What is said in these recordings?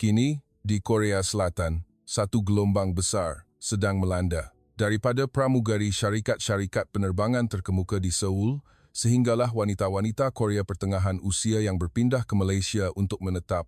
Kini, di Korea Selatan, satu gelombang besar sedang melanda. Daripada pramugari syarikat-syarikat penerbangan terkemuka di Seoul, sehinggalah wanita-wanita Korea Pertengahan usia yang berpindah ke Malaysia untuk menetap,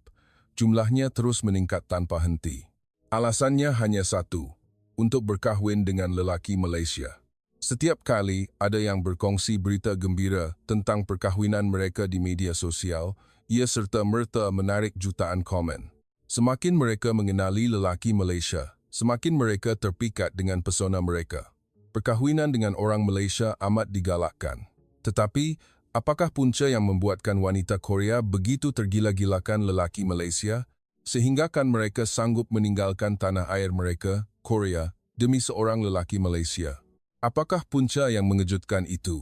jumlahnya terus meningkat tanpa henti. Alasannya hanya satu, untuk berkahwin dengan lelaki Malaysia. Setiap kali ada yang berkongsi berita gembira tentang perkahwinan mereka di media sosial, ia serta-merta menarik jutaan komen. Semakin mereka mengenali lelaki Malaysia, semakin mereka terpikat dengan pesona mereka. Perkahwinan dengan orang Malaysia amat digalakkan. Tetapi, apakah punca yang membuatkan wanita Korea begitu tergila-gilakan lelaki Malaysia, sehinggakan mereka sanggup meninggalkan tanah air mereka, Korea, demi seorang lelaki Malaysia? Apakah punca yang mengejutkan itu?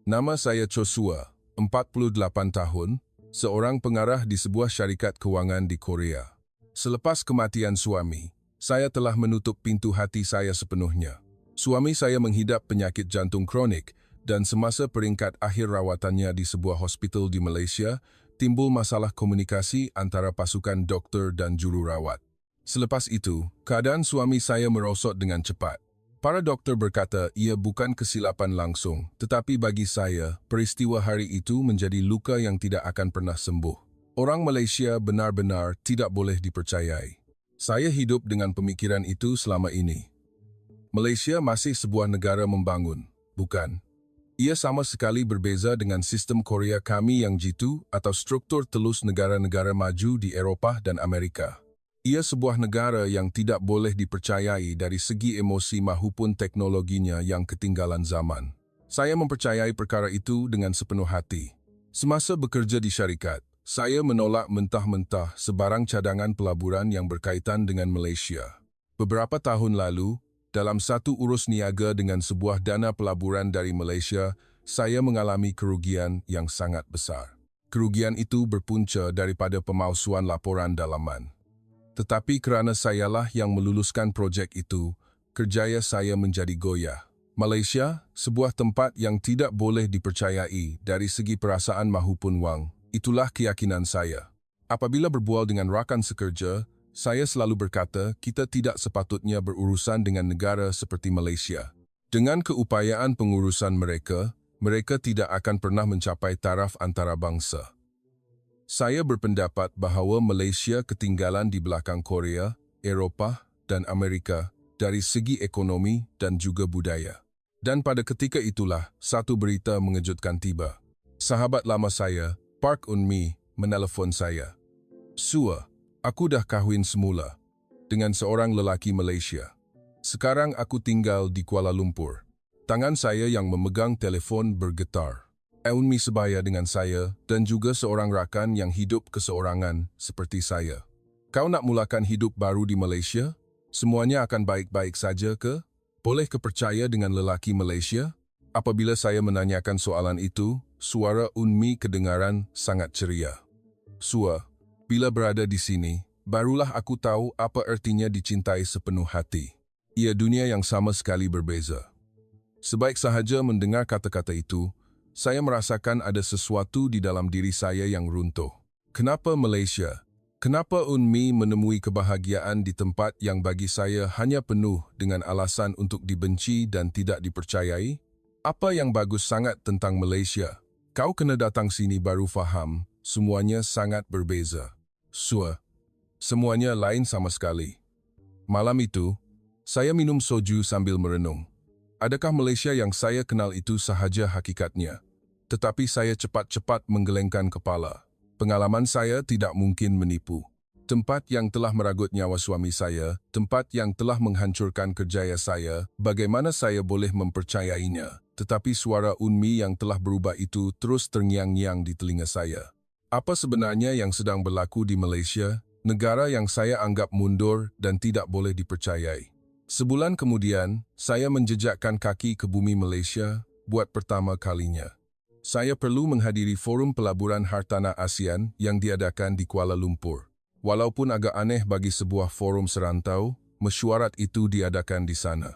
Nama saya Joshua, 48 tahun, seorang pengarah di sebuah syarikat kewangan di Korea. Selepas kematian suami, saya telah menutup pintu hati saya sepenuhnya. Suami saya menghidap penyakit jantung kronik dan semasa peringkat akhir rawatannya di sebuah hospital di Malaysia, timbul masalah komunikasi antara pasukan doktor dan jururawat. Selepas itu, keadaan suami saya merosot dengan cepat. Para doktor berkata ia bukan kesilapan langsung, tetapi bagi saya, peristiwa hari itu menjadi luka yang tidak akan pernah sembuh. Orang Malaysia benar-benar tidak boleh dipercayai. Saya hidup dengan pemikiran itu selama ini. Malaysia masih sebuah negara membangun, bukan? Ia sama sekali berbeza dengan sistem Korea kami yang jitu atau struktur telus negara-negara maju di Eropah dan Amerika. Ia sebuah negara yang tidak boleh dipercayai dari segi emosi maupun teknologinya yang ketinggalan zaman. Saya mempercayai perkara itu dengan sepenuh hati. Semasa bekerja di syarikat, saya menolak mentah-mentah sebarang cadangan pelaburan yang berkaitan dengan Malaysia. Beberapa tahun lalu, dalam satu urus niaga dengan sebuah dana pelaburan dari Malaysia, saya mengalami kerugian yang sangat besar. Kerugian itu berpunca daripada pemalsuan laporan dalaman. Tetapi kerana sayalah yang meluluskan projek itu, kerjaya saya menjadi goyah. Malaysia, sebuah tempat yang tidak boleh dipercayai dari segi perasaan maupun wang, itulah keyakinan saya. Apabila berbual dengan rakan sekerja, saya selalu berkata kita tidak sepatutnya berurusan dengan negara seperti Malaysia. Dengan keupayaan pengurusan mereka, mereka tidak akan pernah mencapai taraf antarabangsa. Saya berpendapat bahawa Malaysia ketinggalan di belakang Korea, Eropah dan Amerika dari segi ekonomi dan juga budaya. Dan pada ketika itulah satu berita mengejutkan tiba. Sahabat lama saya, Park Eun-mi, menelefon saya. Sua, aku dah kahwin semula dengan seorang lelaki Malaysia. Sekarang aku tinggal di Kuala Lumpur. Tangan saya yang memegang telefon bergetar. Eun-mi sebaya dengan saya dan juga seorang rakan yang hidup keseorangan seperti saya. Kau nak mulakan hidup baru di Malaysia? Semuanya akan baik-baik saja ke? Boleh kepercaya dengan lelaki Malaysia? Apabila saya menanyakan soalan itu, suara Eun-mi kedengaran sangat ceria. Sua, bila berada di sini, barulah aku tahu apa artinya dicintai sepenuh hati. Ia dunia yang sama sekali berbeza. Sebaik sahaja mendengar kata-kata itu, saya merasakan ada sesuatu di dalam diri saya yang runtuh. Kenapa Malaysia? Kenapa Eun-mi menemui kebahagiaan di tempat yang bagi saya hanya penuh dengan alasan untuk dibenci dan tidak dipercayai? Apa yang bagus sangat tentang Malaysia? Kau kena datang sini baru faham, semuanya sangat berbeza. Sua, semuanya lain sama sekali. Malam itu, saya minum soju sambil merenung. Adakah Malaysia yang saya kenal itu sahaja hakikatnya? Tetapi saya cepat-cepat menggelengkan kepala. Pengalaman saya tidak mungkin menipu. Tempat yang telah meragut nyawa suami saya, tempat yang telah menghancurkan kerjaya saya, bagaimana saya boleh mempercayainya? Tetapi suara Eun-mi yang telah berubah itu terus terngiang-ngiang di telinga saya. Apa sebenarnya yang sedang berlaku di Malaysia, negara yang saya anggap mundur dan tidak boleh dipercayai? Sebulan kemudian, saya menjejakkan kaki ke bumi Malaysia buat pertama kalinya. Saya perlu menghadiri forum pelaburan hartanah ASEAN yang diadakan di Kuala Lumpur. Walaupun agak aneh bagi sebuah forum serantau, mesyuarat itu diadakan di sana.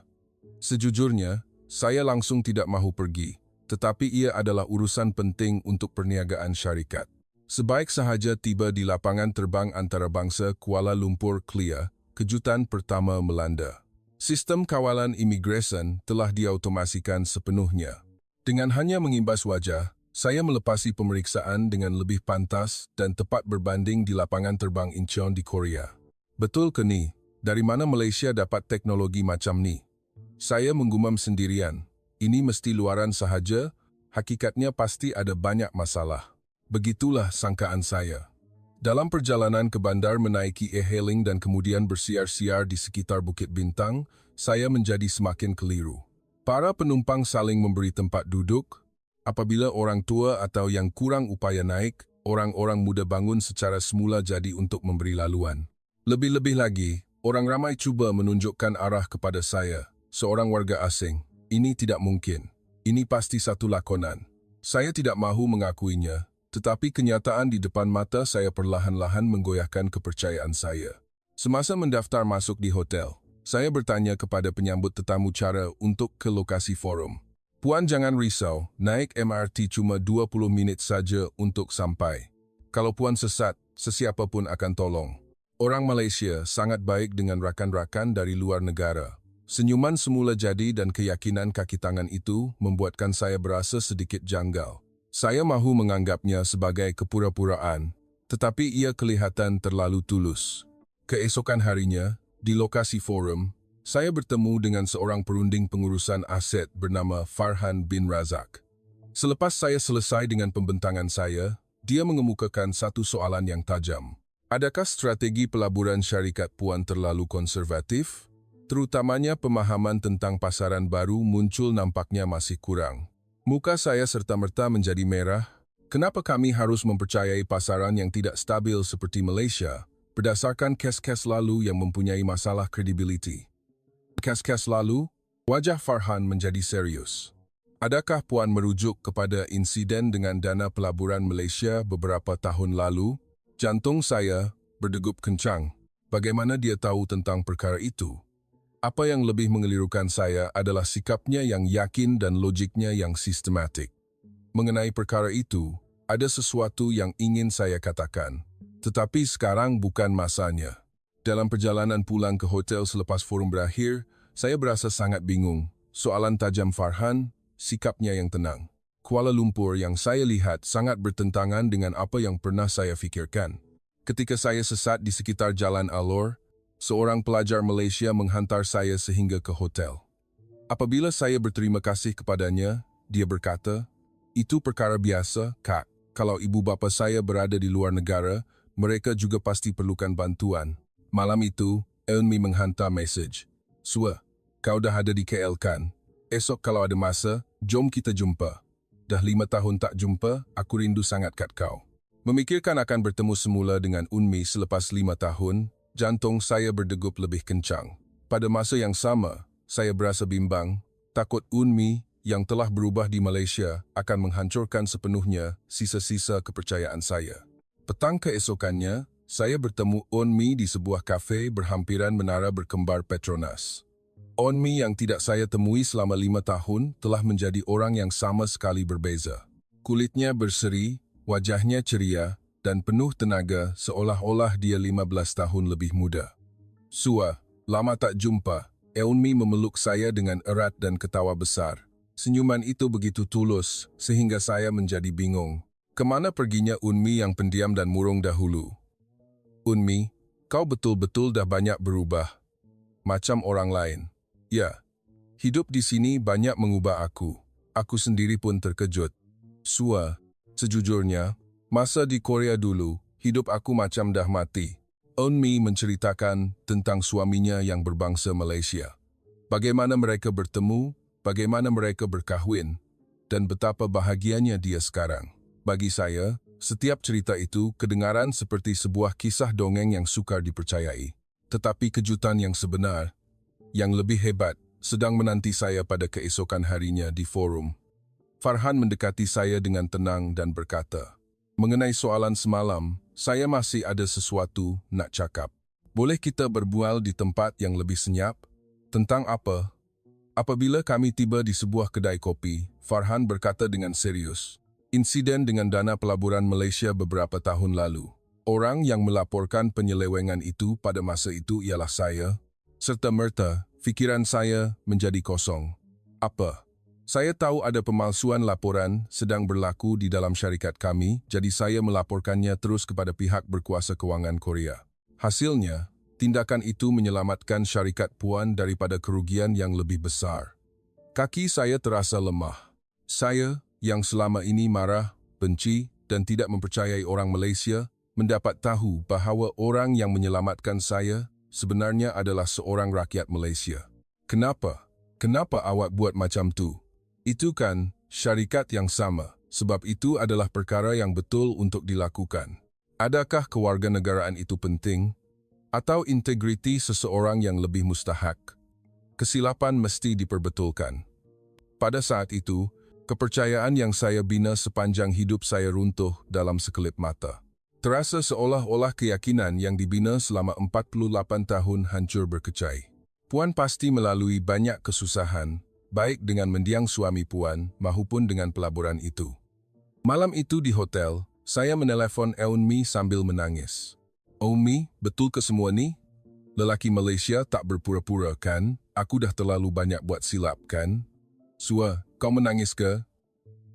Sejujurnya, saya langsung tidak mahu pergi, tetapi ia adalah urusan penting untuk perniagaan syarikat. Sebaik sahaja tiba di lapangan terbang antarabangsa Kuala Lumpur Clear, kejutan pertama melanda. Sistem kawalan imigresen telah diautomasikan sepenuhnya. Dengan hanya mengimbas wajah, saya melepasi pemeriksaan dengan lebih pantas dan tepat berbanding di lapangan terbang Incheon di Korea. Betul ke ni? Dari mana Malaysia dapat teknologi macam ni? Saya menggumam sendirian. Ini mesti luaran sahaja, hakikatnya pasti ada banyak masalah. Begitulah sangkaan saya. Dalam perjalanan ke bandar menaiki e-hailing dan kemudian bersiar-siar di sekitar Bukit Bintang, saya menjadi semakin keliru. Para penumpang saling memberi tempat duduk. Apabila orang tua atau yang kurang upaya naik, orang-orang muda bangun secara semula jadi untuk memberi laluan. Lebih-lebih lagi, orang ramai cuba menunjukkan arah kepada saya, seorang warga asing. Ini tidak mungkin. Ini pasti satu lakonan. Saya tidak mahu mengakuinya. Tetapi kenyataan di depan mata saya perlahan-lahan menggoyahkan kepercayaan saya. Semasa mendaftar masuk di hotel, saya bertanya kepada penyambut tetamu cara untuk ke lokasi forum. Puan jangan risau, naik MRT cuma 20 minit saja untuk sampai. Kalau puan sesat, sesiapa pun akan tolong. Orang Malaysia sangat baik dengan rakan-rakan dari luar negara. Senyuman semula jadi dan keyakinan kaki tangan itu membuatkan saya berasa sedikit janggal. Saya mahu menganggapnya sebagai kepura-puraan, tetapi ia kelihatan terlalu tulus. Keesokan harinya, di lokasi forum, saya bertemu dengan seorang perunding pengurusan aset bernama Farhan bin Razak. Selepas saya selesai dengan pembentangan saya, dia mengemukakan satu soalan yang tajam. Adakah strategi pelaburan syarikat puan terlalu konservatif? Terutamanya pemahaman tentang pasaran baru muncul nampaknya masih kurang. Muka saya serta-merta menjadi merah. Kenapa kami harus mempercayai pasaran yang tidak stabil seperti Malaysia berdasarkan kes-kes lalu yang mempunyai masalah kredibiliti? Kes-kes lalu, wajah Farhan menjadi serius. Adakah puan merujuk kepada insiden dengan dana pelaburan Malaysia beberapa tahun lalu? Jantung saya berdegup kencang. Bagaimana dia tahu tentang perkara itu? Apa yang lebih mengelirukan saya adalah sikapnya yang yakin dan logiknya yang sistematik. Mengenai perkara itu, ada sesuatu yang ingin saya katakan. Tetapi sekarang bukan masanya. Dalam perjalanan pulang ke hotel selepas forum berakhir, saya berasa sangat bingung. Soalan tajam Farhan, sikapnya yang tenang. Kuala Lumpur yang saya lihat sangat bertentangan dengan apa yang pernah saya fikirkan. Ketika saya sesat di sekitar Jalan Alor, seorang pelajar Malaysia menghantar saya sehingga ke hotel. Apabila saya berterima kasih kepadanya, dia berkata, "Itu perkara biasa, Kak. Kalau ibu bapa saya berada di luar negara, mereka juga pasti perlukan bantuan." Malam itu, Eunmi menghantar mesej. "Sua, kau dah ada di KL kan? Esok kalau ada masa, jom kita jumpa. Dah 5 tahun tak jumpa, aku rindu sangat kat kau." Memikirkan akan bertemu semula dengan Unmi selepas 5 tahun, jantung saya berdegup lebih kencang. Pada masa yang sama, saya berasa bimbang, takut Unmi yang telah berubah di Malaysia akan menghancurkan sepenuhnya sisa-sisa kepercayaan saya. Petang keesokannya, saya bertemu Unmi di sebuah kafe berhampiran menara berkembar Petronas. Unmi yang tidak saya temui selama 5 tahun telah menjadi orang yang sama sekali berbeza. Kulitnya berseri, wajahnya ceria, dan penuh tenaga seolah-olah dia 15 tahun lebih muda. "Sua, lama tak jumpa." Eunmi memeluk saya dengan erat dan ketawa besar. Senyuman itu begitu tulus sehingga saya menjadi bingung. Kemana perginya Unmi yang pendiam dan murung dahulu? "Unmi, kau betul-betul dah banyak berubah. Macam orang lain." "Ya, hidup di sini banyak mengubah aku. Aku sendiri pun terkejut." "Sua, sejujurnya, masa di Korea dulu, hidup aku macam dah mati." Eunmi menceritakan tentang suaminya yang berbangsa Malaysia. Bagaimana mereka bertemu, bagaimana mereka berkahwin, dan betapa bahagianya dia sekarang. Bagi saya, setiap cerita itu kedengaran seperti sebuah kisah dongeng yang sukar dipercayai. Tetapi kejutan yang sebenar, yang lebih hebat, sedang menanti saya pada keesokan harinya di forum. Farhan mendekati saya dengan tenang dan berkata, "Mengenai soalan semalam, saya masih ada sesuatu nak cakap. Boleh kita berbual di tempat yang lebih senyap?" "Tentang apa?" Apabila kami tiba di sebuah kedai kopi, Farhan berkata dengan serius, Insiden dengan dana pelaburan Malaysia beberapa tahun lalu. Orang yang melaporkan penyelewengan itu pada masa itu ialah saya. Serta-merta, fikiran saya menjadi kosong. Apa? Saya tahu ada pemalsuan laporan sedang berlaku di dalam syarikat kami, jadi saya melaporkannya terus kepada pihak berkuasa kewangan Korea. Hasilnya, tindakan itu menyelamatkan syarikat Puan daripada kerugian yang lebih besar. Kaki saya terasa lemah. Saya, yang selama ini marah, benci, dan tidak mempercayai orang Malaysia, mendapat tahu bahawa orang yang menyelamatkan saya sebenarnya adalah seorang rakyat Malaysia. Kenapa? Kenapa awak buat macam tu? Itu kan syarikat yang sama, sebab itu adalah perkara yang betul untuk dilakukan. Adakah kewarganegaraan itu penting? Atau integriti seseorang yang lebih mustahak? Kesilapan mesti diperbetulkan. Pada saat itu, kepercayaan yang saya bina sepanjang hidup saya runtuh dalam sekelip mata. Terasa seolah-olah keyakinan yang dibina selama 48 tahun hancur berkecai. Puan pasti melalui banyak kesusahan, baik dengan mendiang suami Puan maupun dengan pelaburan itu. Malam itu di hotel, saya menelpon Eunmi sambil menangis. "Eunmi, betul ke semua ni? Lelaki Malaysia tak berpura-pura kan? Aku dah terlalu banyak buat silap kan? Sua, kau menangis ke?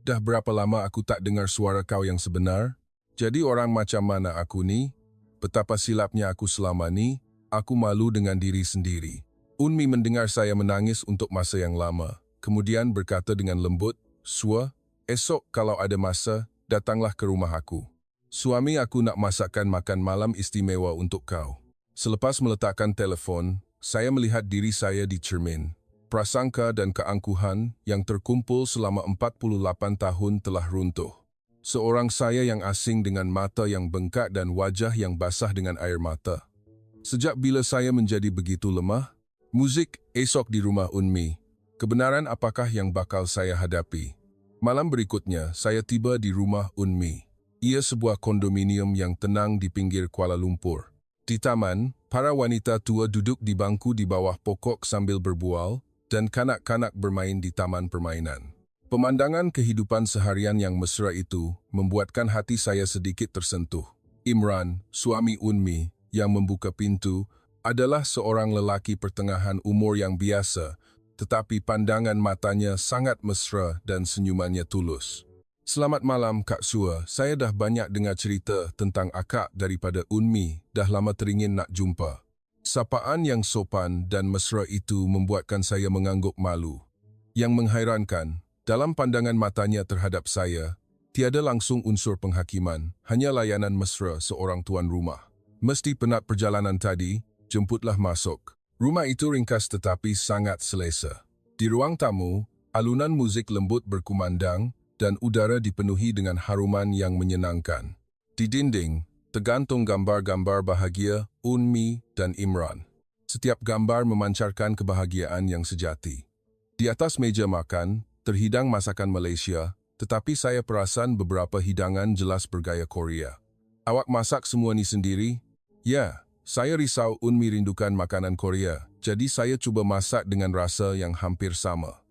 Dah berapa lama aku tak dengar suara kau yang sebenar? Jadi orang macam mana aku ni? Betapa silapnya aku selama ni, aku malu dengan diri sendiri." Eunmi mendengar saya menangis untuk masa yang lama, kemudian berkata dengan lembut, "Sua, esok kalau ada masa, datanglah ke rumah aku. Suami aku nak masakkan makan malam istimewa untuk kau." Selepas meletakkan telefon, saya melihat diri saya di cermin. Prasangka dan keangkuhan yang terkumpul selama 48 tahun telah runtuh. Seorang saya yang asing dengan mata yang bengkak dan wajah yang basah dengan air mata. Sejak bila saya menjadi begitu lemah? Muzik esok di rumah Eunmi. Kebenaran apakah yang bakal saya hadapi? Malam berikutnya, saya tiba di rumah Eunmi. Ia sebuah kondominium yang tenang di pinggir Kuala Lumpur. Di taman, para wanita tua duduk di bangku di bawah pokok sambil berbual, dan kanak-kanak bermain di taman permainan. Pemandangan kehidupan seharian yang mesra itu membuatkan hati saya sedikit tersentuh. Imran, suami Eunmi, yang membuka pintu, adalah seorang lelaki pertengahan umur yang biasa, tetapi pandangan matanya sangat mesra dan senyumannya tulus. "Selamat malam, Kak Sua. Saya dah banyak dengar cerita tentang akak daripada Eunmi, dah lama teringin nak jumpa." Sapaan yang sopan dan mesra itu membuatkan saya mengangguk malu. Yang menghairankan, dalam pandangan matanya terhadap saya, tiada langsung unsur penghakiman, hanya layanan mesra seorang tuan rumah. "Mesti penat perjalanan tadi, jemputlah masuk." Rumah itu ringkas tetapi sangat selesa. Di ruang tamu, alunan muzik lembut berkumandang dan udara dipenuhi dengan haruman yang menyenangkan. Di dinding, tergantung gambar-gambar bahagia Eunmi dan Imran. Setiap gambar memancarkan kebahagiaan yang sejati. Di atas meja makan, terhidang masakan Malaysia, tetapi saya perasan beberapa hidangan jelas bergaya Korea. "Awak masak semua ni sendiri?" "Ya, saya risau Eunmi rindukan makanan Korea, jadi saya cuba masak dengan rasa yang hampir sama."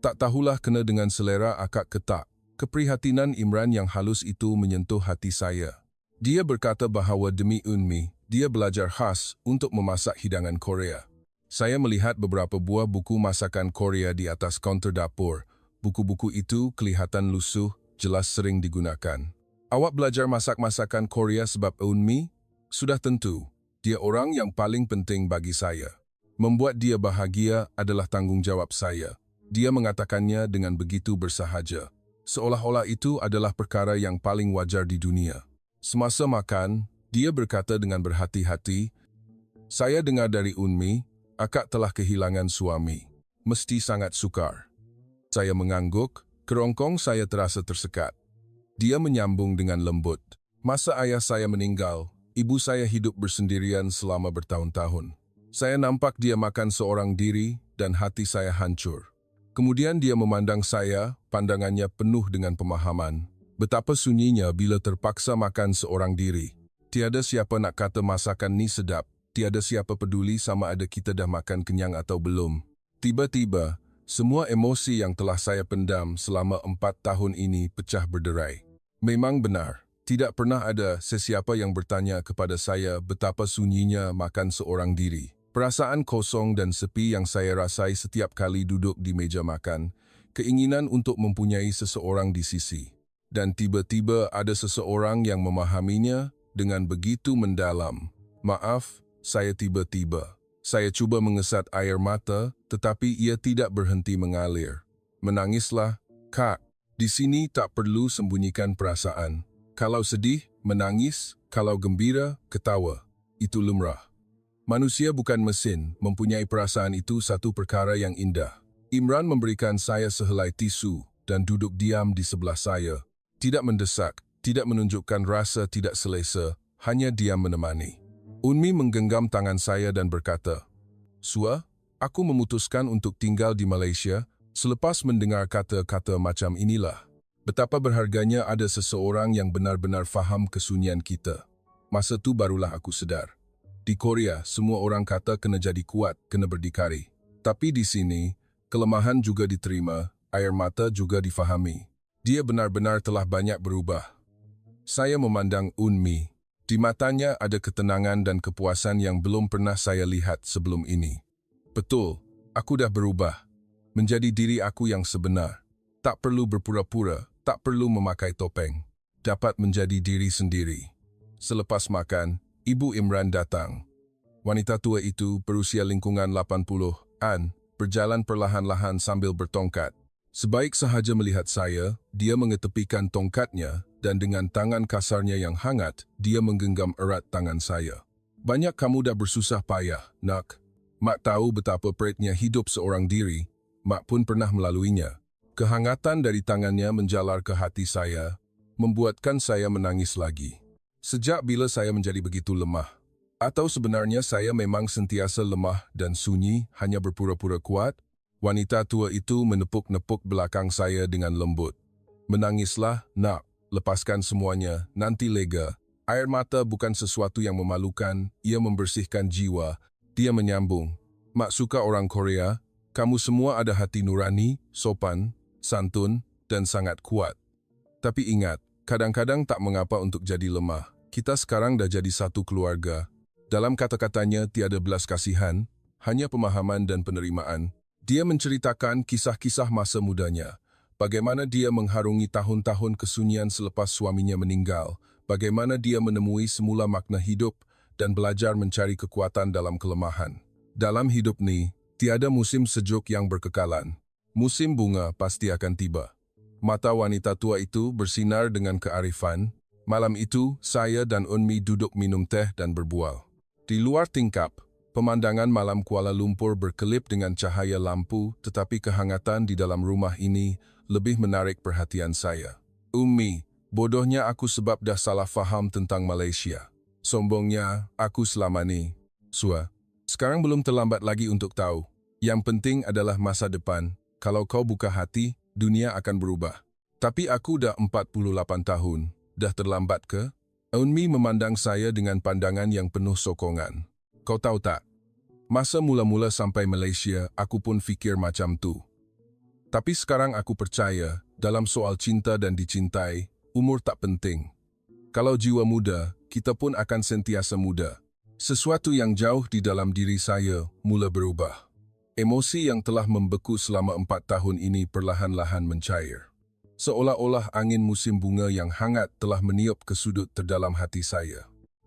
Tak tahulah kena dengan selera akak ke tak. Keprihatinan Imran yang halus itu menyentuh hati saya. Dia berkata bahawa demi Eunmi, dia belajar khas untuk memasak hidangan Korea. Saya melihat beberapa buah buku masakan Korea di atas kaunter dapur. Buku-buku itu kelihatan lusuh, jelas sering digunakan. "Awak belajar masak masakan Korea sebab Eunmi?" "Sudah tentu. Dia orang yang paling penting bagi saya. Membuat dia bahagia adalah tanggungjawab saya." Dia mengatakannya dengan begitu bersahaja, seolah-olah itu adalah perkara yang paling wajar di dunia. Semasa makan, dia berkata dengan berhati-hati, "Saya dengar dari Eunmi, akak telah kehilangan suami. Mesti sangat sukar." Saya mengangguk, kerongkong saya terasa tersekat. Dia menyambung dengan lembut, "Masa ayah saya meninggal, ibu saya hidup bersendirian selama bertahun-tahun. Saya nampak dia makan seorang diri dan hati saya hancur." Kemudian dia memandang saya, pandangannya penuh dengan pemahaman. Betapa sunyinya bila terpaksa makan seorang diri. Tiada siapa nak kata masakan ni sedap, tiada siapa peduli sama ada kita dah makan kenyang atau belum. Tiba-tiba, Semua emosi yang telah saya pendam selama 4 tahun ini pecah berderai. Memang benar, tidak pernah ada sesiapa yang bertanya kepada saya betapa sunyinya makan seorang diri. Perasaan kosong dan sepi yang saya rasai setiap kali duduk di meja makan, keinginan untuk mempunyai seseorang di sisi. Dan tiba-tiba ada seseorang yang memahaminya dengan begitu mendalam. Maaf, saya tiba-tiba. Saya cuba mengesat air mata, tetapi ia tidak berhenti mengalir. Menangislah, Kak. Di sini tak perlu sembunyikan perasaan. Kalau sedih, menangis. Kalau gembira, ketawa. Itu lumrah. Manusia bukan mesin, mempunyai perasaan itu satu perkara yang indah. Imran memberikan saya sehelai tisu dan duduk diam di sebelah saya. Tidak mendesak, tidak menunjukkan rasa tidak selesa, hanya diam menemani. Unmi menggenggam tangan saya dan berkata, "Sua, aku memutuskan untuk tinggal di Malaysia selepas mendengar kata-kata macam inilah. Betapa berharganya ada seseorang yang benar-benar faham kesunyian kita. Masa tu barulah aku sedar. Di Korea, semua orang kata kena jadi kuat, kena berdikari. Tapi di sini, kelemahan juga diterima, air mata juga difahami. Dia benar-benar telah banyak berubah." Saya memandang Unmi. Di matanya ada ketenangan dan kepuasan yang belum pernah saya lihat sebelum ini. Betul, aku dah berubah. Menjadi diri aku yang sebenar. Tak perlu berpura-pura, tak perlu memakai topeng. Dapat menjadi diri sendiri. Selepas makan, Ibu Imran datang. Wanita tua itu berusia lingkungan 80-an, berjalan perlahan-lahan sambil bertongkat. Sebaik sahaja melihat saya, dia mengetepikan tongkatnya dan dengan tangan kasarnya yang hangat, dia menggenggam erat tangan saya. "Banyak kamu dah bersusah payah, nak. Mak tahu betapa peritnya hidup seorang diri. Mak pun pernah melaluinya." Kehangatan dari tangannya menjalar ke hati saya, membuatkan saya menangis lagi. Sejak bila saya menjadi begitu lemah? Atau sebenarnya saya memang sentiasa lemah dan sunyi, hanya berpura-pura kuat? Wanita tua itu menepuk-nepuk belakang saya dengan lembut. "Menangislah, nak. Lepaskan semuanya, nanti lega. Air mata bukan sesuatu yang memalukan, ia membersihkan jiwa." Dia menyambung, "Mak suka orang Korea. Kamu semua ada hati nurani, sopan, santun, dan sangat kuat. Tapi ingat, kadang-kadang tak mengapa untuk jadi lemah. Kita sekarang dah jadi satu keluarga." Dalam kata-katanya tiada belas kasihan, hanya pemahaman dan penerimaan. Dia menceritakan kisah-kisah masa mudanya. Bagaimana dia mengharungi tahun-tahun kesunyian selepas suaminya meninggal. Bagaimana dia menemui semula makna hidup dan belajar mencari kekuatan dalam kelemahan. Dalam hidup ni, tiada musim sejuk yang berkekalan. Musim bunga pasti akan tiba. Mata wanita tua itu bersinar dengan kearifan. Malam itu, saya dan Unmi duduk minum teh dan berbual. Di luar tingkap, pemandangan malam Kuala Lumpur berkelip dengan cahaya lampu, tetapi kehangatan di dalam rumah ini lebih menarik perhatian saya. "Ummi, bodohnya aku sebab dah salah faham tentang Malaysia. Sombongnya aku selama ni. Sua, sekarang belum terlambat lagi untuk tahu. Yang penting adalah masa depan. Kalau kau buka hati, dunia akan berubah." "Tapi aku dah 48 tahun. Dah terlambat ke?" Unmi memandang saya dengan pandangan yang penuh sokongan. "Kau tahu tak? Masa mula-mula sampai Malaysia, aku pun fikir macam tu. Tapi sekarang aku percaya, dalam soal cinta dan dicintai, umur tak penting. Kalau jiwa muda, kita pun akan sentiasa muda." Sesuatu yang jauh di dalam diri saya mula berubah. Emosi yang telah membeku selama 4 tahun ini perlahan-lahan mencair. Seolah-olah angin musim bunga yang hangat telah meniup ke sudut terdalam hati saya.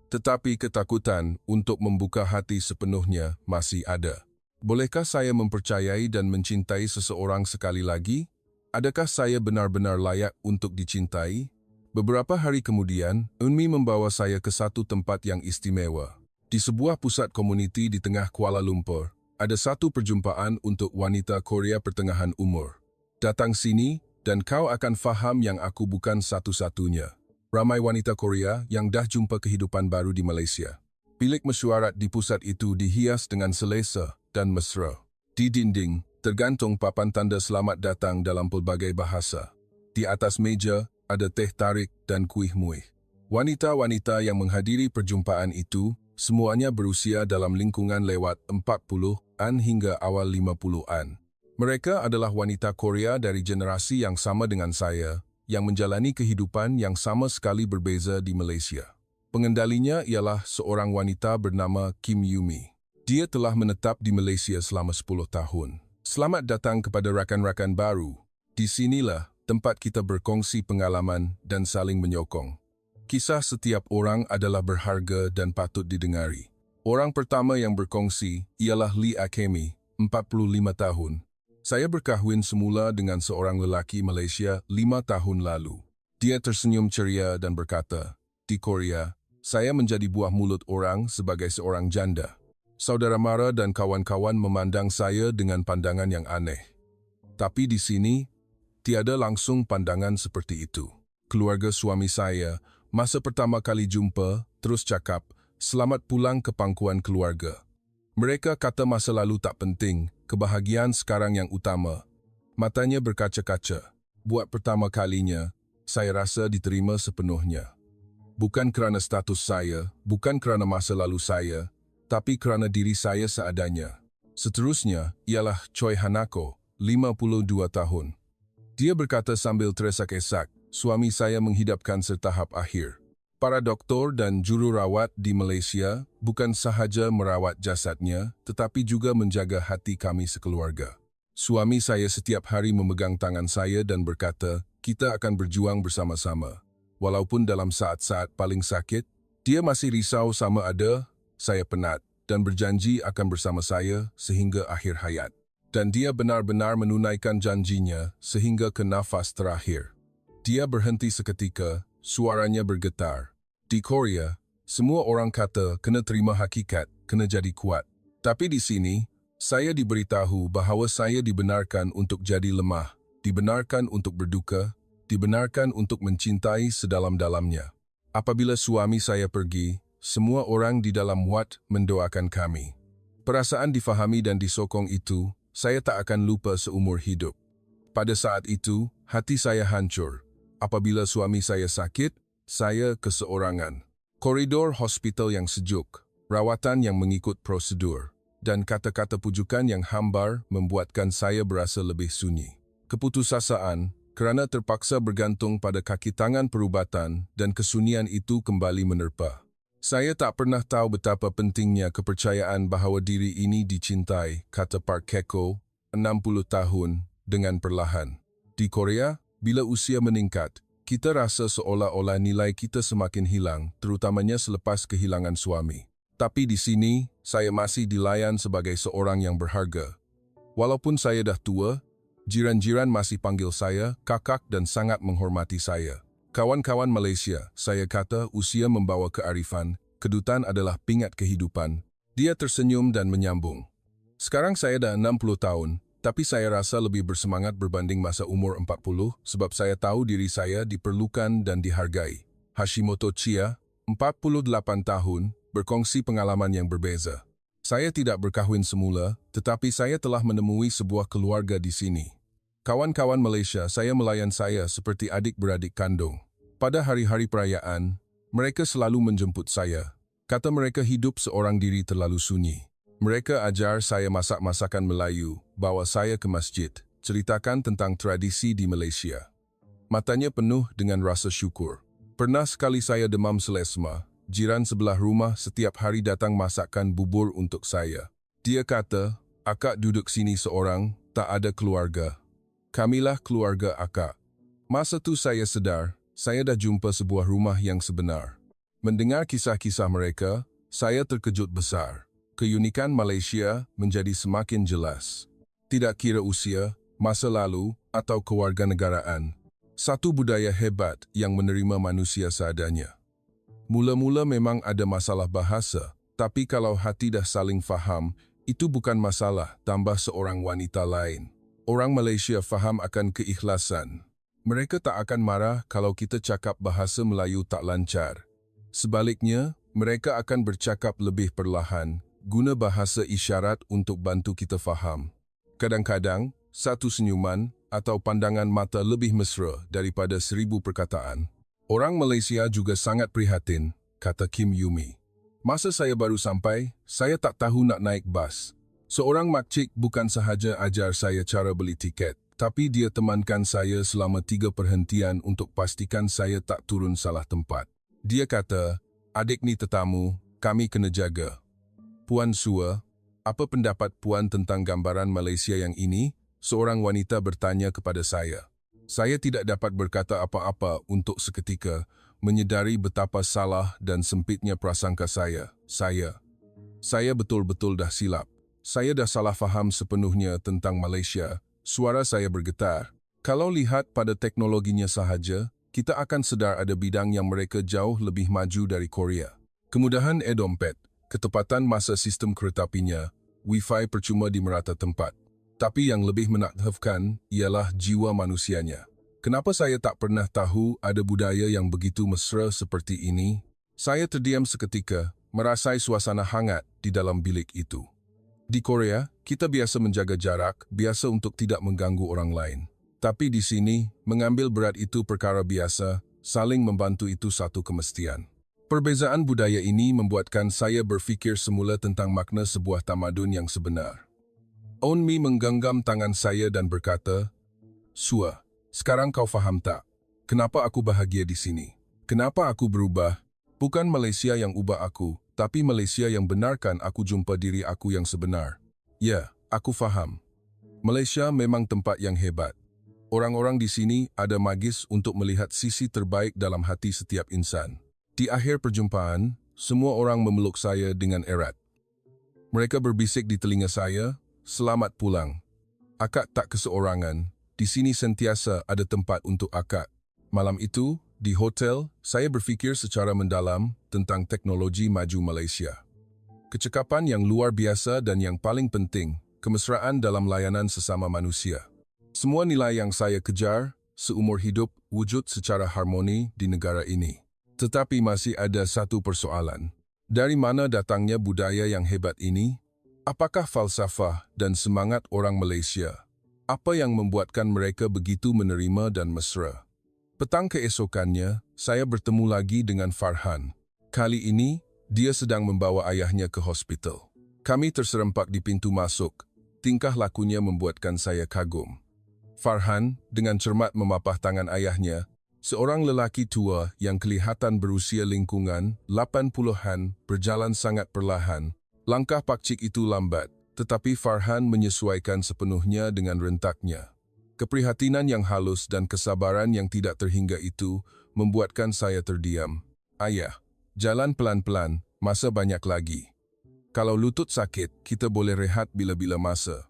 Tetapi ketakutan untuk membuka hati sepenuhnya masih ada. Bolehkah saya mempercayai dan mencintai seseorang sekali lagi? Adakah saya benar-benar layak untuk dicintai? Beberapa hari kemudian, Unmi membawa saya ke satu tempat yang istimewa. Di sebuah pusat komuniti di tengah Kuala Lumpur, ada satu perjumpaan untuk wanita Korea pertengahan umur. "Datang sini dan kau akan faham yang aku bukan satu-satunya." Ramai wanita Korea yang dah jumpa kehidupan baru di Malaysia. Bilik mesyuarat di pusat itu dihias dengan selesa dan mesra. Di dinding, tergantung papan tanda selamat datang dalam pelbagai bahasa. Di atas meja, ada teh tarik dan kuih muih. Wanita-wanita yang menghadiri perjumpaan itu, semuanya berusia dalam lingkungan lewat 40-an hingga awal 50-an. Mereka adalah wanita Korea dari generasi yang sama dengan saya, yang menjalani kehidupan yang sama sekali berbeza di Malaysia. Pengendalinya ialah seorang wanita bernama Kim Yumi. Dia telah menetap di Malaysia selama 10 tahun. Selamat datang kepada rakan-rakan baru. Di sinilah tempat kita berkongsi pengalaman dan saling menyokong. Kisah setiap orang adalah berharga dan patut didengari. Orang pertama yang berkongsi ialah Lee Akemi, 45 tahun. Saya berkahwin semula dengan seorang lelaki Malaysia 5 tahun lalu. Dia tersenyum ceria dan berkata, "Di Korea, saya menjadi buah mulut orang sebagai seorang janda." Saudara Mara dan kawan-kawan memandang saya dengan pandangan yang aneh. Tapi di sini, tiada langsung pandangan seperti itu. Keluarga suami saya, masa pertama kali jumpa, terus cakap, "Selamat pulang ke pangkuan keluarga." Mereka kata masa lalu tak penting, kebahagiaan sekarang yang utama. Matanya berkaca-kaca. Buat pertama kalinya, saya rasa diterima sepenuhnya. Bukan kerana status saya, bukan kerana masa lalu saya, tapi kerana diri saya seadanya. Seterusnya ialah Choi Hanako, 52 tahun. Dia berkata sambil teresak-esak, "Suami saya menghidap kanser tahap akhir. Para doktor dan jururawat di Malaysia bukan sahaja merawat jasadnya, tetapi juga menjaga hati kami sekeluarga." Suami saya setiap hari memegang tangan saya dan berkata, "Kita akan berjuang bersama-sama." Walaupun dalam saat-saat paling sakit, dia masih risau sama ada, saya penat, dan berjanji akan bersama saya sehingga akhir hayat. Dan dia benar-benar menunaikan janjinya sehingga ke nafas terakhir. Dia berhenti seketika, suaranya bergetar. Di Korea, semua orang kata kena terima hakikat, kena jadi kuat. Tapi di sini, saya diberitahu bahawa saya dibenarkan untuk jadi lemah, dibenarkan untuk berduka, dibenarkan untuk mencintai sedalam-dalamnya. Apabila suami saya pergi, semua orang di dalam Wat mendoakan kami. Perasaan difahami dan disokong itu, saya tak akan lupa seumur hidup. Pada saat itu, hati saya hancur. Apabila suami saya sakit, saya keseorangan. Koridor hospital yang sejuk, rawatan yang mengikut prosedur, dan kata-kata pujukan yang hambar membuatkan saya berasa lebih sunyi. Keputusasaan, kerana terpaksa bergantung pada kaki tangan perubatan dan kesunyian itu kembali menerpa. Saya tak pernah tahu betapa pentingnya kepercayaan bahawa diri ini dicintai, kata Park Keko, 60 tahun, dengan perlahan. Di Korea, bila usia meningkat, kita rasa seolah-olah nilai kita semakin hilang, terutamanya selepas kehilangan suami. Tapi di sini, saya masih dilayan sebagai seorang yang berharga. Walaupun saya dah tua, jiran-jiran masih panggil saya kakak dan sangat menghormati saya. Kawan-kawan Malaysia, saya kata usia membawa kearifan, kedutan adalah pingat kehidupan. Dia tersenyum dan menyambung. Sekarang saya dah 60 tahun, tapi saya rasa lebih bersemangat berbanding masa umur 40 sebab saya tahu diri saya diperlukan dan dihargai. Hashimoto Chia, 48 tahun, berkongsi pengalaman yang berbeza. Saya tidak berkahwin semula, tetapi saya telah menemui sebuah keluarga di sini. Kawan-kawan Malaysia, saya melayan saya seperti adik-beradik kandung. Pada hari-hari perayaan, mereka selalu menjemput saya. Kata mereka hidup seorang diri terlalu sunyi. Mereka ajar saya masak masakan Melayu, bawa saya ke masjid, ceritakan tentang tradisi di Malaysia. Matanya penuh dengan rasa syukur. Pernah sekali saya demam selesma, jiran sebelah rumah setiap hari datang masakkan bubur untuk saya. Dia kata, "Akak duduk sini seorang, tak ada keluarga. Kamilah keluarga akak." Masa tu saya sedar, saya dah jumpa sebuah rumah yang sebenar. Mendengar kisah-kisah mereka, saya terkejut besar. Keunikan Malaysia menjadi semakin jelas. Tidak kira usia, masa lalu, atau kewarganegaraan. Satu budaya hebat yang menerima manusia seadanya. Mula-mula memang ada masalah bahasa, tapi kalau hati dah saling faham, itu bukan masalah tambah seorang wanita lain. Orang Malaysia faham akan keikhlasan. Mereka tak akan marah kalau kita cakap bahasa Melayu tak lancar. Sebaliknya, mereka akan bercakap lebih perlahan, guna bahasa isyarat untuk bantu kita faham. Kadang-kadang, satu senyuman atau pandangan mata lebih mesra daripada 1000 perkataan. Orang Malaysia juga sangat prihatin, kata Kim Yumi. Masa saya baru sampai, saya tak tahu nak naik bas. Seorang makcik bukan sahaja ajar saya cara beli tiket, tapi dia temankan saya selama 3 perhentian untuk pastikan saya tak turun salah tempat. Dia kata, "Adik ni tetamu, kami kena jaga." "Puan Sua, apa pendapat Puan tentang gambaran Malaysia yang ini?" Seorang wanita bertanya kepada saya. Saya tidak dapat berkata apa-apa untuk seketika, menyedari betapa salah dan sempitnya prasangka saya. Saya betul-betul dah silap. Saya dah salah faham sepenuhnya tentang Malaysia. Suara saya bergetar. Kalau lihat pada teknologinya sahaja, kita akan sedar ada bidang yang mereka jauh lebih maju dari Korea. Kemudahan e-dompet, ketepatan masa sistem keretapinya, Wi-Fi percuma di merata tempat. Tapi yang lebih menakjubkan ialah jiwa manusianya. Kenapa saya tak pernah tahu ada budaya yang begitu mesra seperti ini? Saya terdiam seketika, merasai suasana hangat di dalam bilik itu. Di Korea, kita biasa menjaga jarak, biasa untuk tidak mengganggu orang lain. Tapi di sini, mengambil berat itu perkara biasa, saling membantu itu satu kemestian. Perbezaan budaya ini membuatkan saya berfikir semula tentang makna sebuah tamadun yang sebenar. Onmi menggenggam tangan saya dan berkata, "Sua, sekarang kau faham tak? Kenapa aku bahagia di sini? Kenapa aku berubah? Bukan Malaysia yang ubah aku, tapi Malaysia yang benarkan aku jumpa diri aku yang sebenar." Ya, aku faham. Malaysia memang tempat yang hebat. Orang-orang di sini ada magis untuk melihat sisi terbaik dalam hati setiap insan. Di akhir perjumpaan, semua orang memeluk saya dengan erat. Mereka berbisik di telinga saya, "Selamat pulang. Akak tak keseorangan. Di sini sentiasa ada tempat untuk akak." Malam itu, di hotel, saya berfikir secara mendalam tentang teknologi maju Malaysia. Kecekapan yang luar biasa dan yang paling penting, kemesraan dalam layanan sesama manusia. Semua nilai yang saya kejar, seumur hidup, wujud secara harmoni di negara ini. Tetapi masih ada satu persoalan. Dari mana datangnya budaya yang hebat ini? Apakah falsafah dan semangat orang Malaysia? Apa yang membuatkan mereka begitu menerima dan mesra? Petang keesokannya, saya bertemu lagi dengan Farhan. Kali ini, dia sedang membawa ayahnya ke hospital. Kami terserempak di pintu masuk. Tingkah lakunya membuatkan saya kagum. Farhan, dengan cermat memapah tangan ayahnya, seorang lelaki tua yang kelihatan berusia lingkungan 80-an, berjalan sangat perlahan. Langkah pakcik itu lambat, tetapi Farhan menyesuaikan sepenuhnya dengan rentaknya. Keprihatinan yang halus dan kesabaran yang tidak terhingga itu membuatkan saya terdiam. "Ayah, jalan pelan-pelan, masa banyak lagi. Kalau lutut sakit, kita boleh rehat bila-bila masa."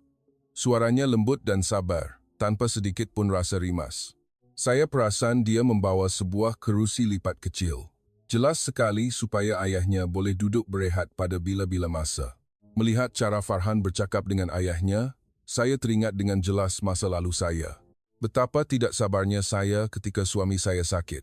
Suaranya lembut dan sabar, tanpa sedikit pun rasa rimas. Saya perasan dia membawa sebuah kerusi lipat kecil. Jelas sekali supaya ayahnya boleh duduk berehat pada bila-bila masa. Melihat cara Farhan bercakap dengan ayahnya, saya teringat dengan jelas masa lalu saya. Betapa tidak sabarnya saya ketika suami saya sakit.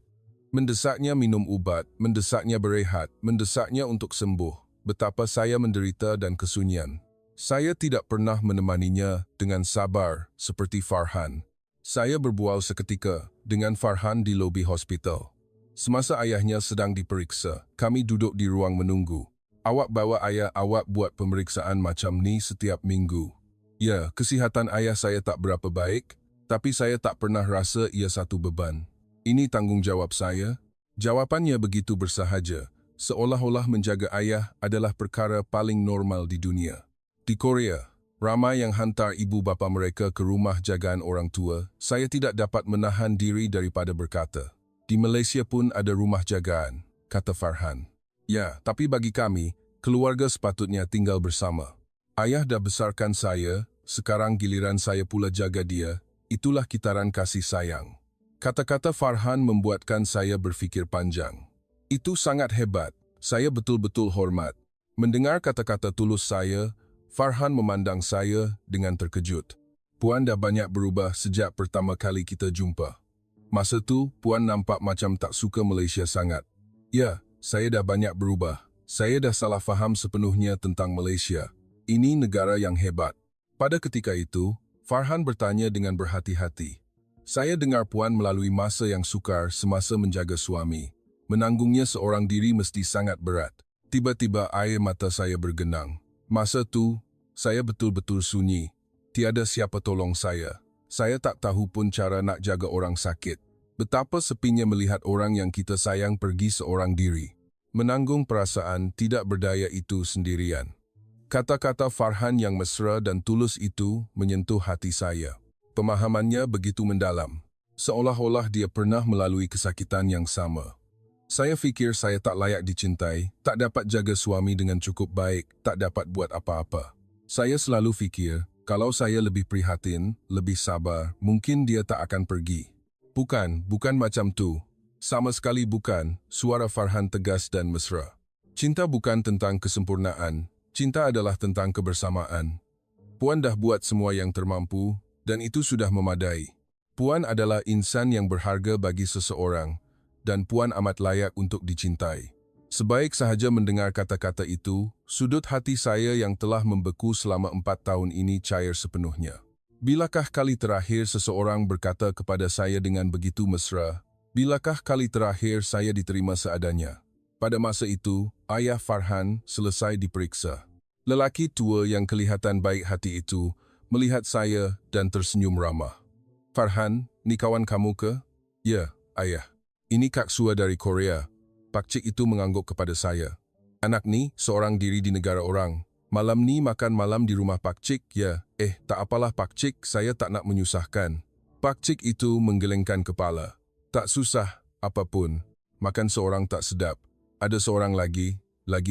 Mendesaknya minum ubat, mendesaknya berehat, mendesaknya untuk sembuh. Betapa saya menderita dan kesunyian. Saya tidak pernah menemaninya dengan sabar seperti Farhan. Saya berbual seketika dengan Farhan di lobi hospital. Semasa ayahnya sedang diperiksa, kami duduk di ruang menunggu. "Awak bawa ayah awak buat pemeriksaan macam ni setiap minggu." Ya, kesihatan ayah saya tak berapa baik, tapi saya tak pernah rasa ia satu beban. "Ini tanggungjawab saya." Jawapannya begitu bersahaja, seolah-olah menjaga ayah adalah perkara paling normal di dunia. Di Korea, ramai yang hantar ibu bapa mereka ke rumah jagaan orang tua. Saya tidak dapat menahan diri daripada berkata, "Di Malaysia pun ada rumah jagaan," kata Farhan. "Ya, tapi bagi kami, keluarga sepatutnya tinggal bersama. Ayah dah besarkan saya, sekarang giliran saya pula jaga dia. Itulah kitaran kasih sayang." Kata-kata Farhan membuatkan saya berfikir panjang. Itu sangat hebat, saya betul-betul hormat. Mendengar kata-kata tulus saya, Farhan memandang saya dengan terkejut. "Puan dah banyak berubah sejak pertama kali kita jumpa. Masa tu, Puan nampak macam tak suka Malaysia sangat." "Ya, saya dah banyak berubah. Saya dah salah faham sepenuhnya tentang Malaysia. Ini negara yang hebat." Pada ketika itu, Farhan bertanya dengan berhati-hati. "Saya dengar Puan melalui masa yang sukar semasa menjaga suami. Menanggungnya seorang diri mesti sangat berat." Tiba-tiba air mata saya bergenang. Masa tu, Saya betul-betul sunyi. Tiada siapa tolong saya. Saya tak tahu pun cara nak jaga orang sakit. Betapa sepinya melihat orang yang kita sayang pergi seorang diri. Menanggung perasaan tidak berdaya itu sendirian. Kata-kata Farhan yang mesra dan tulus itu menyentuh hati saya. Pemahamannya begitu mendalam. Seolah-olah dia pernah melalui kesakitan yang sama. Saya fikir saya tak layak dicintai, tak dapat jaga suami dengan cukup baik, tak dapat buat apa-apa. Saya selalu fikir, kalau saya lebih prihatin, lebih sabar, mungkin dia tak akan pergi. Bukan macam tu. Sama sekali bukan, suara Farhan tegas dan mesra. Cinta bukan tentang kesempurnaan, cinta adalah tentang kebersamaan. Puan dah buat semua yang termampu, dan itu sudah memadai. Puan adalah insan yang berharga bagi seseorang, dan Puan amat layak untuk dicintai. Sebaik sahaja mendengar kata-kata itu, sudut hati saya yang telah membeku selama 4 tahun ini cair sepenuhnya. Bilakah kali terakhir seseorang berkata kepada saya dengan begitu mesra? Bilakah kali terakhir saya diterima seadanya? Pada masa itu, ayah Farhan selesai diperiksa. Lelaki tua yang kelihatan baik hati itu melihat saya dan tersenyum ramah. "Farhan, ni kawan kamu ke?" "Ya, ayah. Ini Kak Sua dari Korea." Pak Cik itu mengangguk kepada saya. "Anak ni seorang diri di negara orang. Malam ni makan malam di rumah Pak Cik, ya." Tak apalah Pak Cik, saya tak nak menyusahkan." Pak Cik itu menggelengkan kepala. "Tak susah, apapun. Makan seorang tak sedap. Ada seorang lagi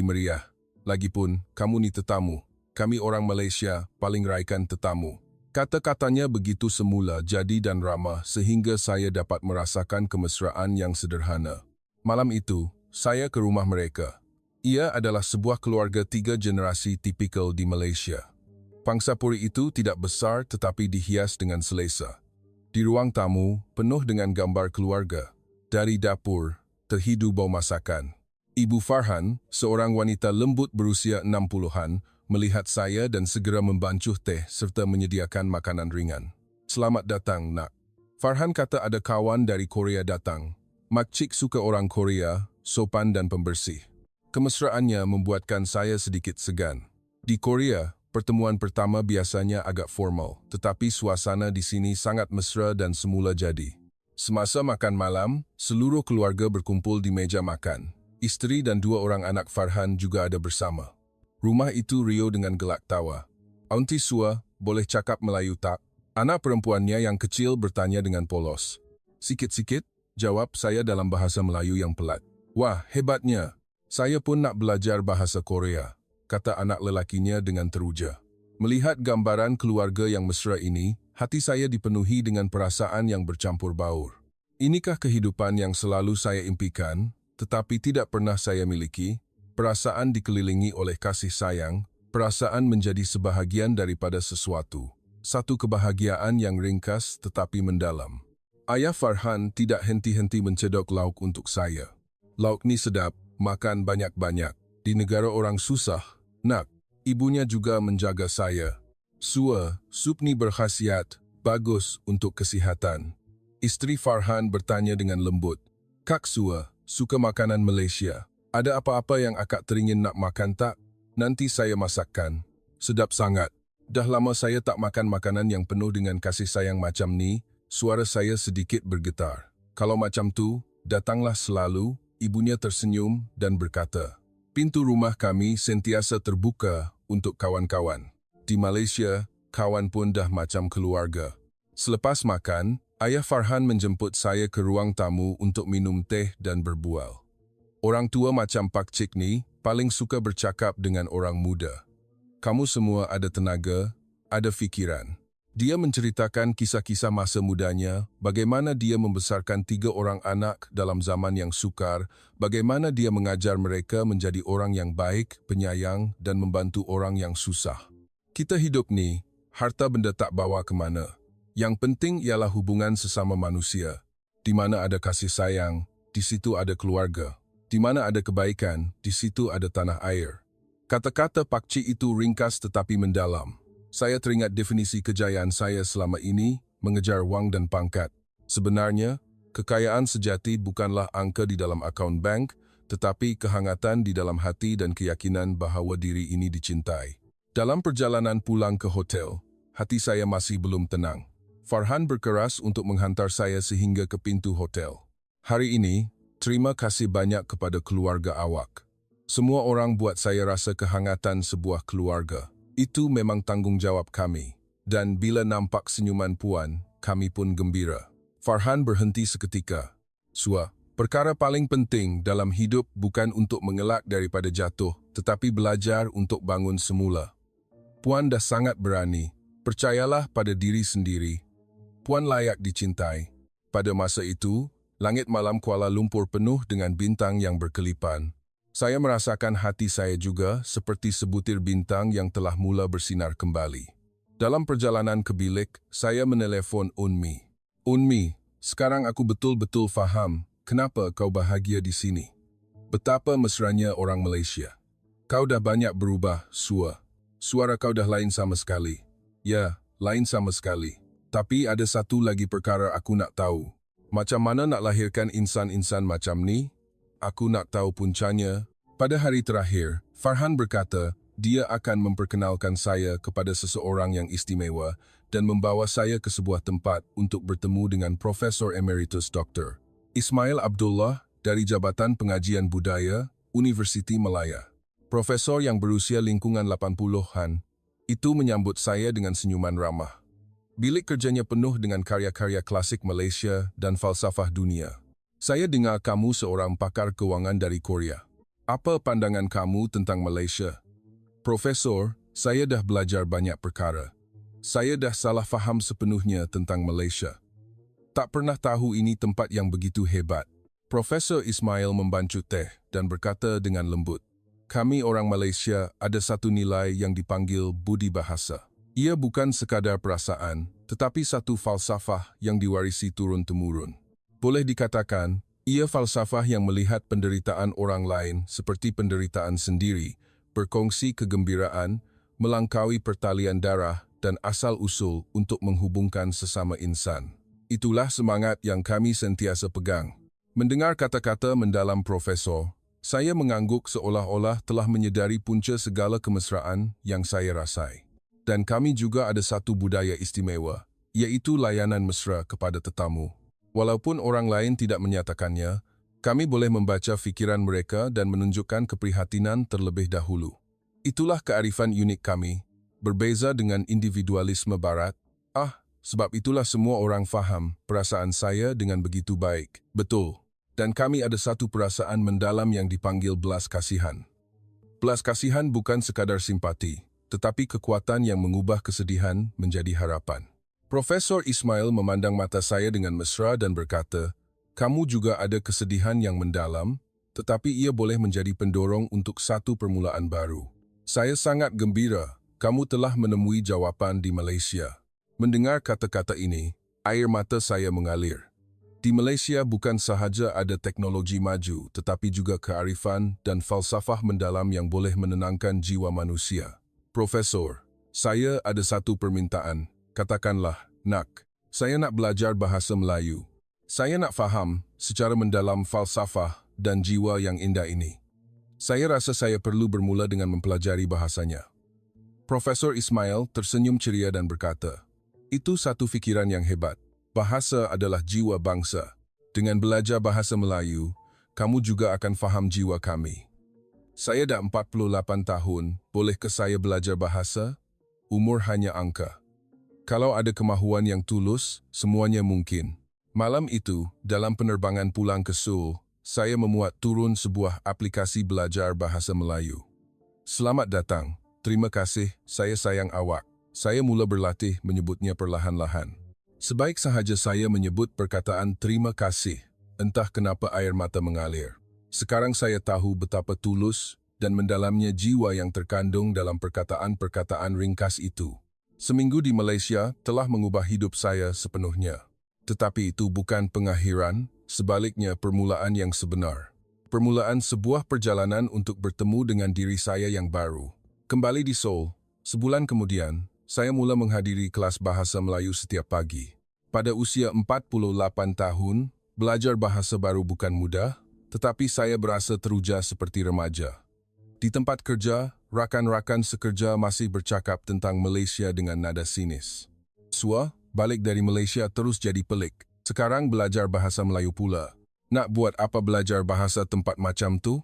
meriah. Lagipun, kamu ni tetamu. Kami orang Malaysia paling raikan tetamu." Kata-katanya begitu semula jadi dan ramah sehingga saya dapat merasakan kemesraan yang sederhana. Malam itu, saya ke rumah mereka. Ia adalah sebuah keluarga 3 generasi tipikal di Malaysia. Pangsapuri itu tidak besar tetapi dihias dengan selesa. Di ruang tamu, penuh dengan gambar keluarga. Dari dapur, terhidu bau masakan. Ibu Farhan, seorang wanita lembut berusia 60-an, melihat saya dan segera membancuh teh serta menyediakan makanan ringan. "Selamat datang, nak." Farhan kata ada kawan dari Korea datang. Mak Cik suka orang Korea, sopan dan pembersih. Kemesraannya membuatkan saya sedikit segan. Di Korea, pertemuan pertama biasanya agak formal, tetapi suasana di sini sangat mesra dan semula jadi. Semasa makan malam, seluruh keluarga berkumpul di meja makan. Isteri dan 2 orang anak Farhan juga ada bersama. Rumah itu riuh dengan gelak tawa. "Aunty Sua, boleh cakap Melayu tak?" Anak perempuannya yang kecil bertanya dengan polos. "Sikit-sikit," jawab saya dalam bahasa Melayu yang pelat. "Wah, hebatnya. Saya pun nak belajar bahasa Korea," kata anak lelakinya dengan teruja. Melihat gambaran keluarga yang mesra ini, hati saya dipenuhi dengan perasaan yang bercampur baur. Inikah kehidupan yang selalu saya impikan, tetapi tidak pernah saya miliki? Perasaan dikelilingi oleh kasih sayang, perasaan menjadi sebahagian daripada sesuatu. Satu kebahagiaan yang ringkas tetapi mendalam. Ayah Farhan tidak henti-henti mencedok lauk untuk saya. "Lauk ni sedap, makan banyak-banyak. Di negara orang susah, nak." Ibunya juga menjaga saya. "Sua, sup ni berkhasiat, bagus untuk kesihatan." Isteri Farhan bertanya dengan lembut. "Kak Sua, suka makanan Malaysia. Ada apa-apa yang akak teringin nak makan tak? Nanti saya masakkan." "Sedap sangat. Dah lama saya tak makan makanan yang penuh dengan kasih sayang macam ni." Suara saya sedikit bergetar. "Kalau macam tu, datanglah selalu." Ibunya tersenyum dan berkata, "Pintu rumah kami sentiasa terbuka untuk kawan-kawan. Di Malaysia, kawan pun dah macam keluarga." Selepas makan, ayah Farhan menjemput saya ke ruang tamu untuk minum teh dan berbual. Orang tua macam Pak Cik ni paling suka bercakap dengan orang muda. "Kamu semua ada tenaga, ada fikiran." Dia menceritakan kisah-kisah masa mudanya, bagaimana dia membesarkan 3 orang anak dalam zaman yang sukar, bagaimana dia mengajar mereka menjadi orang yang baik, penyayang dan membantu orang yang susah. Kita hidup ni, harta benda tak bawa ke mana. Yang penting ialah hubungan sesama manusia. Di mana ada kasih sayang, di situ ada keluarga. Di mana ada kebaikan, di situ ada tanah air. Kata-kata Pak Cik itu ringkas tetapi mendalam. Saya teringat definisi kejayaan saya selama ini, mengejar wang dan pangkat. Sebenarnya, kekayaan sejati bukanlah angka di dalam akaun bank, tetapi kehangatan di dalam hati dan keyakinan bahawa diri ini dicintai. Dalam perjalanan pulang ke hotel, hati saya masih belum tenang. Farhan berkeras untuk menghantar saya sehingga ke pintu hotel. Hari ini, terima kasih banyak kepada keluarga awak. Semua orang buat saya rasa kehangatan sebuah keluarga. Itu memang tanggungjawab kami. Dan bila nampak senyuman puan, kami pun gembira. Farhan berhenti seketika. Sua, perkara paling penting dalam hidup bukan untuk mengelak daripada jatuh, tetapi belajar untuk bangun semula. Puan dah sangat berani. Percayalah pada diri sendiri. Puan layak dicintai. Pada masa itu, langit malam Kuala Lumpur penuh dengan bintang yang berkelipan. Saya merasakan hati saya juga seperti sebutir bintang yang telah mula bersinar kembali. Dalam perjalanan ke bilik, saya menelepon Unmi. Unmi, sekarang aku betul-betul faham kenapa kau bahagia di sini. Betapa mesranya orang Malaysia. Kau dah banyak berubah, Sua. Suara kau dah lain sama sekali. Ya, lain sama sekali. Tapi ada satu lagi perkara aku nak tahu. Macam mana nak lahirkan insan-insan macam ni? Aku nak tahu puncanya. Pada hari terakhir, Farhan berkata dia akan memperkenalkan saya kepada seseorang yang istimewa dan membawa saya ke sebuah tempat untuk bertemu dengan Profesor Emeritus Dr. Ismail Abdullah dari Jabatan Pengajian Budaya, Universiti Malaya. Profesor yang berusia lingkungan 80-an, itu menyambut saya dengan senyuman ramah. Bilik kerjanya penuh dengan karya-karya klasik Malaysia dan falsafah dunia. Saya dengar kamu seorang pakar kewangan dari Korea. Apa pandangan kamu tentang Malaysia? Profesor, saya dah belajar banyak perkara. Saya dah salah faham sepenuhnya tentang Malaysia. Tak pernah tahu ini tempat yang begitu hebat. Profesor Ismail membancuh teh dan berkata dengan lembut, kami orang Malaysia ada satu nilai yang dipanggil budi bahasa. Ia bukan sekadar perasaan, tetapi satu falsafah yang diwarisi turun-temurun. Boleh dikatakan, ia falsafah yang melihat penderitaan orang lain seperti penderitaan sendiri, berkongsi kegembiraan, melangkaui pertalian darah dan asal-usul untuk menghubungkan sesama insan. Itulah semangat yang kami sentiasa pegang. Mendengar kata-kata mendalam Profesor, saya mengangguk seolah-olah telah menyedari punca segala kemesraan yang saya rasai. Dan kami juga ada satu budaya istimewa, yaitu layanan mesra kepada tetamu. Walaupun orang lain tidak menyatakannya, kami boleh membaca fikiran mereka dan menunjukkan keprihatinan terlebih dahulu. Itulah kearifan unik kami, berbeza dengan individualisme barat. Sebab itulah semua orang faham perasaan saya dengan begitu baik. Betul. Dan kami ada satu perasaan mendalam yang dipanggil belas kasihan. Belas kasihan bukan sekadar simpati, tetapi kekuatan yang mengubah kesedihan menjadi harapan. Profesor Ismail memandang mata saya dengan mesra dan berkata, kamu juga ada kesedihan yang mendalam, tetapi ia boleh menjadi pendorong untuk satu permulaan baru. Saya sangat gembira, kamu telah menemui jawapan di Malaysia. Mendengar kata-kata ini, air mata saya mengalir. Di Malaysia bukan sahaja ada teknologi maju, tetapi juga kearifan dan falsafah mendalam yang boleh menenangkan jiwa manusia. Profesor, saya ada satu permintaan. Katakanlah, nak, saya nak belajar bahasa Melayu. Saya nak faham secara mendalam falsafah dan jiwa yang indah ini. Saya rasa saya perlu bermula dengan mempelajari bahasanya. Profesor Ismail tersenyum ceria dan berkata, itu satu fikiran yang hebat. Bahasa adalah jiwa bangsa. Dengan belajar bahasa Melayu, kamu juga akan faham jiwa kami. Saya dah 48 tahun, bolehkah saya belajar bahasa? Umur hanya angka. Kalau ada kemahuan yang tulus, semuanya mungkin. Malam itu, dalam penerbangan pulang ke Seoul, saya memuat turun sebuah aplikasi belajar bahasa Melayu. Selamat datang, terima kasih, saya sayang awak. Saya mula berlatih menyebutnya perlahan-lahan. Sebaik sahaja saya menyebut perkataan terima kasih, entah kenapa air mata mengalir. Sekarang saya tahu betapa tulus dan mendalamnya jiwa yang terkandung dalam perkataan-perkataan ringkas itu. Seminggu di Malaysia telah mengubah hidup saya sepenuhnya. Tetapi itu bukan pengakhiran, sebaliknya permulaan yang sebenar. Permulaan sebuah perjalanan untuk bertemu dengan diri saya yang baru. Kembali di Seoul, sebulan kemudian, saya mula menghadiri kelas bahasa Melayu setiap pagi. Pada usia 48 tahun, belajar bahasa baru bukan mudah, tetapi saya berasa teruja seperti remaja. Di tempat kerja, rakan-rakan sekerja masih bercakap tentang Malaysia dengan nada sinis. Sua, balik dari Malaysia terus jadi pelik. Sekarang belajar bahasa Melayu pula. Nak buat apa belajar bahasa tempat macam tu?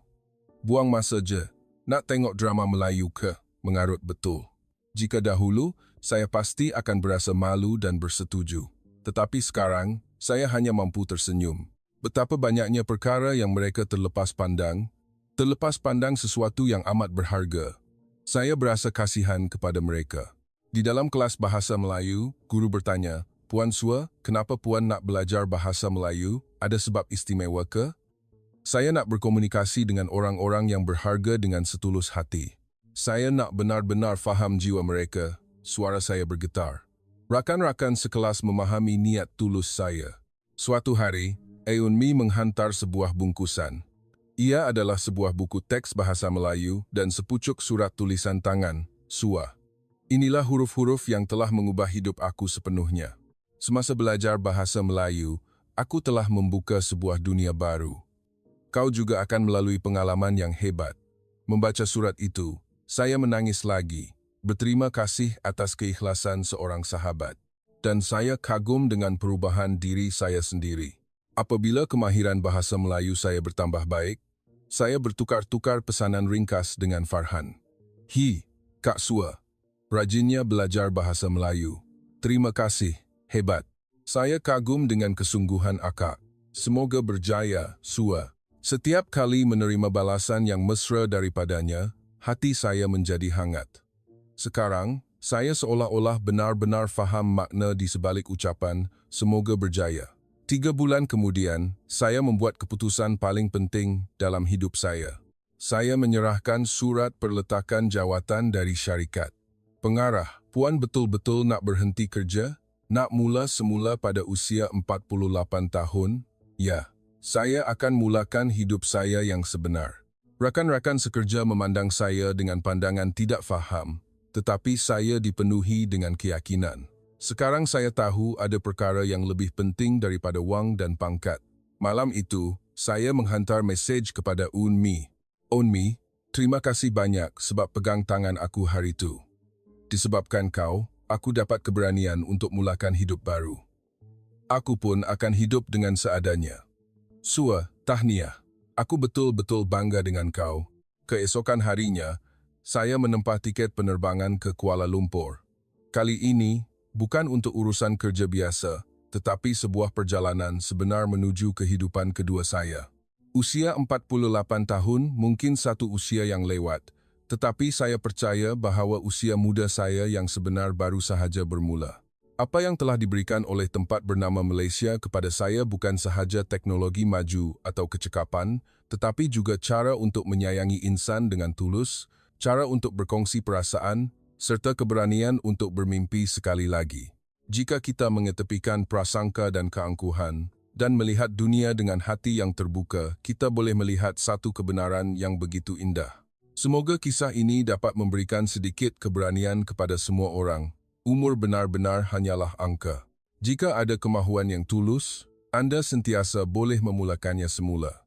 Buang masa je. Nak tengok drama Melayu ke? Mengarut betul. Jika dahulu, saya pasti akan berasa malu dan bersetuju. Tetapi sekarang, saya hanya mampu tersenyum. Betapa banyaknya perkara yang mereka terlepas pandang sesuatu yang amat berharga. Saya berasa kasihan kepada mereka. Di dalam kelas bahasa Melayu, guru bertanya, "Puan Sua, kenapa Puan nak belajar bahasa Melayu? Ada sebab istimewa ke?" Saya nak berkomunikasi dengan orang-orang yang berharga dengan setulus hati. Saya nak benar-benar faham jiwa mereka. Suara saya bergetar. Rakan-rakan sekelas memahami niat tulus saya. Suatu hari, Eun Mi menghantar sebuah bungkusan. Ia adalah sebuah buku teks bahasa Melayu dan sepucuk surat tulisan tangan, Sua. Inilah huruf-huruf yang telah mengubah hidup aku sepenuhnya. Semasa belajar bahasa Melayu, aku telah membuka sebuah dunia baru. Kau juga akan melalui pengalaman yang hebat. Membaca surat itu, saya menangis lagi, berterima kasih atas keikhlasan seorang sahabat. Dan saya kagum dengan perubahan diri saya sendiri. Apabila kemahiran bahasa Melayu saya bertambah baik, saya bertukar-tukar pesanan ringkas dengan Farhan. "Hi, Kak Sua, rajinnya belajar bahasa Melayu. Terima kasih, hebat. Saya kagum dengan kesungguhan akak. Semoga berjaya, Sua." Setiap kali menerima balasan yang mesra daripadanya, hati saya menjadi hangat. Sekarang, saya seolah-olah benar-benar faham makna di sebalik ucapan, "Semoga berjaya." 3 bulan kemudian, saya membuat keputusan paling penting dalam hidup saya. Saya menyerahkan surat perletakan jawatan dari syarikat. "Pengarah, Puan betul-betul nak berhenti kerja? Nak mula semula pada usia 48 tahun? Ya, saya akan mulakan hidup saya yang sebenar." Rakan-rakan sekerja memandang saya dengan pandangan tidak faham, tetapi saya dipenuhi dengan keyakinan. Sekarang saya tahu ada perkara yang lebih penting daripada wang dan pangkat. Malam itu, saya menghantar mesej kepada Un Mi. "Un Mi, terima kasih banyak sebab pegang tangan aku hari itu. Disebabkan kau, aku dapat keberanian untuk mulakan hidup baru. Aku pun akan hidup dengan seadanya. Sua, tahniah. Aku betul-betul bangga dengan kau." Keesokan harinya, saya menempah tiket penerbangan ke Kuala Lumpur. Kali ini, bukan untuk urusan kerja biasa, tetapi sebuah perjalanan sebenar menuju kehidupan kedua saya. Usia 48 tahun mungkin satu usia yang lewat, tetapi saya percaya bahawa usia muda saya yang sebenar baru sahaja bermula. Apa yang telah diberikan oleh tempat bernama Malaysia kepada saya bukan sahaja teknologi maju atau kecekapan, tetapi juga cara untuk menyayangi insan dengan tulus, cara untuk berkongsi perasaan, serta keberanian untuk bermimpi sekali lagi. Jika kita mengetepikan prasangka dan keangkuhan, dan melihat dunia dengan hati yang terbuka, kita boleh melihat satu kebenaran yang begitu indah. Semoga kisah ini dapat memberikan sedikit keberanian kepada semua orang. Umur benar-benar hanyalah angka. Jika ada kemahuan yang tulus, Anda sentiasa boleh memulakannya semula.